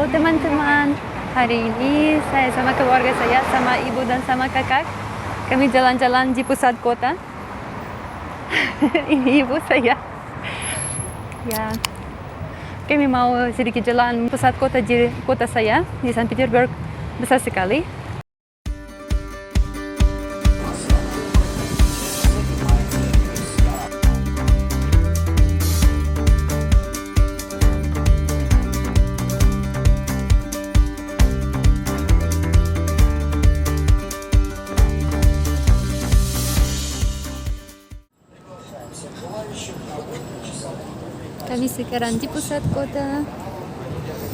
Halo teman-teman, hari ini saya sama keluarga saya, sama ibu dan sama kakak. Kami jalan-jalan di pusat kota. Ini ibu saya. Ya, kami mau sedikit jalan pusat kota di kota saya, di Saint Petersburg. Besar sekali. Kami sekarang di pusat kota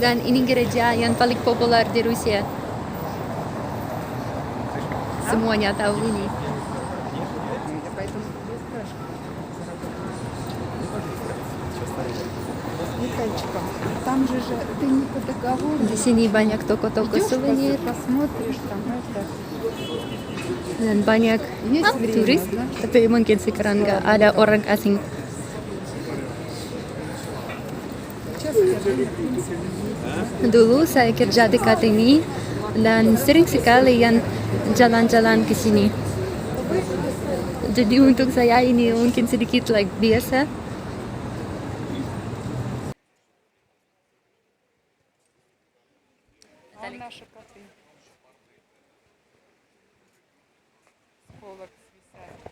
dan ini gereja yang paling populer di Rusia. Semuanya tahu ini. Витальчиком. Там же ты не по договору. Di sini banyak toko-toko souvenir Посмотришь там это. dan banyak Есть время, turis, да? tapi mungkin sekarang nggak ada orang asing. Сейчас скажи. Dulu saya kerja dekat ini dan sering sekali yang jalan-jalan ke sini. Jadi untuk saya ini mungkin sedikit biasa. А наши коты? С полок свисают.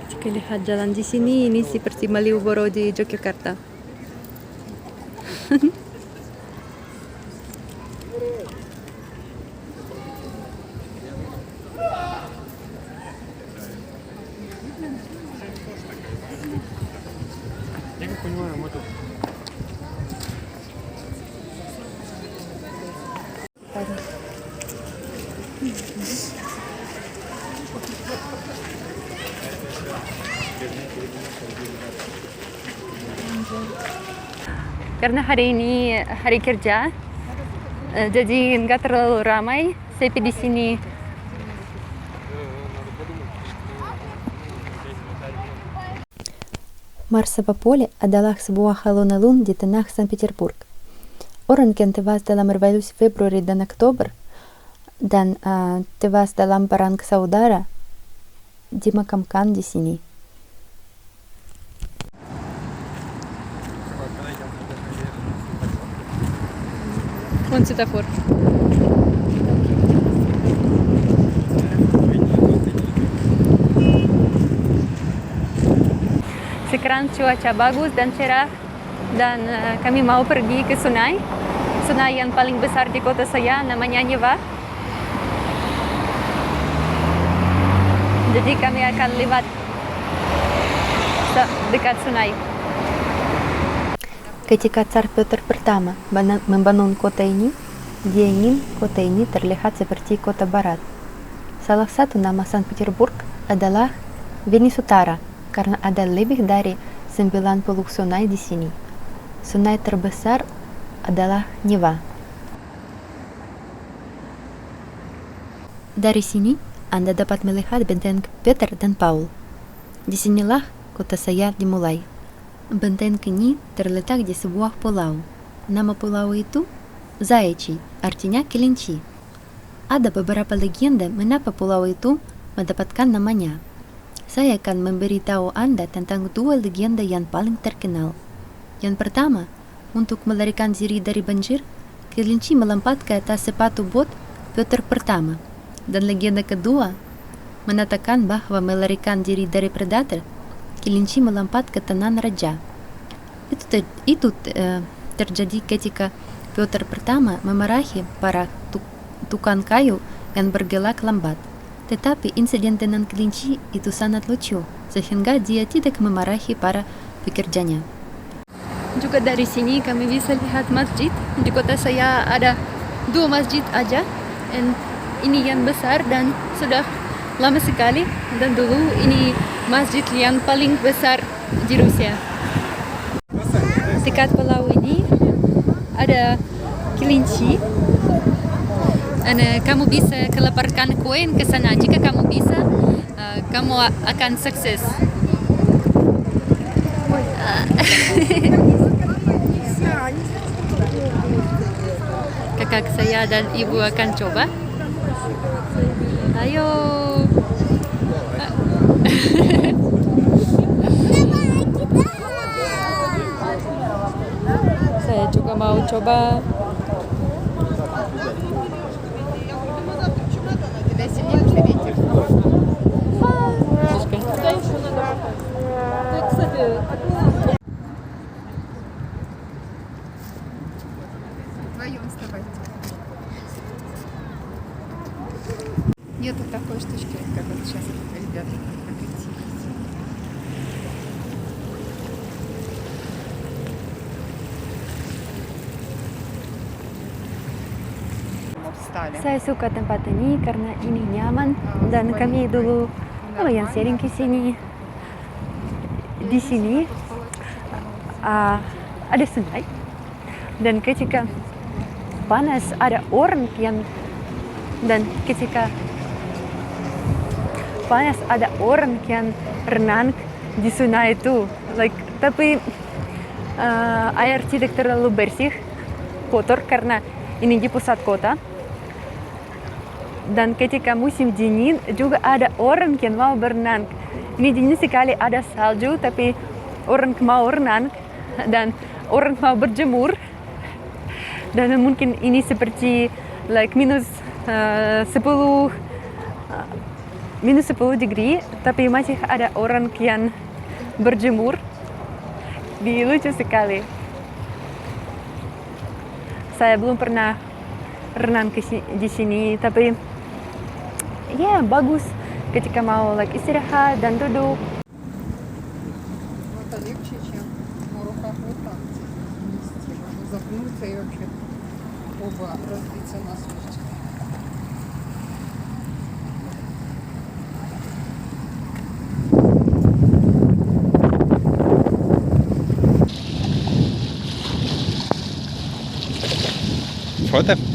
Jika lihat jalan di sini, ini seperti Malioboro di Yogyakarta. Я как понимаю, мы тут Karena hari ini hari kerja, jadi nggak terlalu ramai. Sepi di sini. Марсово поле adalah sebuah alun-alun di tengah Saint Petersburg. Orang yang tewas dalam revolusi Februari dan Oktober dan tewas dalam perang saudara dimakamkan di sini. Вон светофор. Sekarang cuaca bagus dan cerah dan kami mau pergi ke sungai. Sungai yang paling besar di kota saya namanya Neva. Jadi kami akan lewat dekat sungai. Ketika Tsar Peter pertama membangun kota ini, dia ingin kota ini terlihat seperti kota barat. Salah satu nama Saint Petersburg adalah Venice Utara karena ada lebih dari 90 sungai di sini. Sungai terbesar adalah Neva. Dari sini, Anda dapat melihat benteng Peter dan Paul. Disinilah kota saya dimulai. Benteng ini terletak di sebuah pulau. Nama pulau itu Zayachi, artinya kelinci. Ada beberapa legenda mengapa pulau itu mendapatkan namanya. Saya akan memberitahu Anda tentang dua legenda yang paling terkenal. Yang pertama, untuk melarikan diri dari banjir, kelinci melompat ke atas sepatu bot Peter pertama. Dan legenda kedua mengatakan bahwa melarikan diri dari predator, kelinci melompat ke tanah raja. Itu terjadi ketika Peter pertama memarahi para tukang kayu yang bergerak lambat. Tetapi insiden dengan kelinci itu sangat lucu, sehingga dia tidak memarahi para pekerjanya. Juga dari sini kami bisa lihat masjid. Di kota saya ada 2 masjid aja. Dan ini yang besar dan sudah lama sekali, dan dulu ini masjid yang paling besar di Rusia. Dekat pulau ini ada kelinci. Dan kamu bisa keleparkan koin ke sana. Jika kamu bisa, kamu akan sukses. Kakak saya dan ibu akan coba. Ayo. Saya juga mau coba. Вдвоем вставайте. Нету такой штучки, как вот сейчас ребята прокатились. Мы встали. Saya suka tempat ini karena ini nyaman dan kami dulu yang sering ke sini. Di sini ada sungai dan ketika panas ada orang yang renang di sungai itu. Tapi air tidak terlalu bersih, kotor karena ini di pusat kota. Dan ketika musim dingin juga ada orang yang mau berenang. Ini dingin sekali, ada salju, tapi orang mau renang dan orang mau berjemur. Dan mungkin ini seperti minus 10 degree, tapi masih ada orang yang berjemur. Lucu sekali. Saya belum pernah renang di sini, tapi ya bagus ketika mau istirahat dan duduk. Это легче, чем на руках вот так нести. Можно запнуться и вообще оба разбиться на смерть. Фото?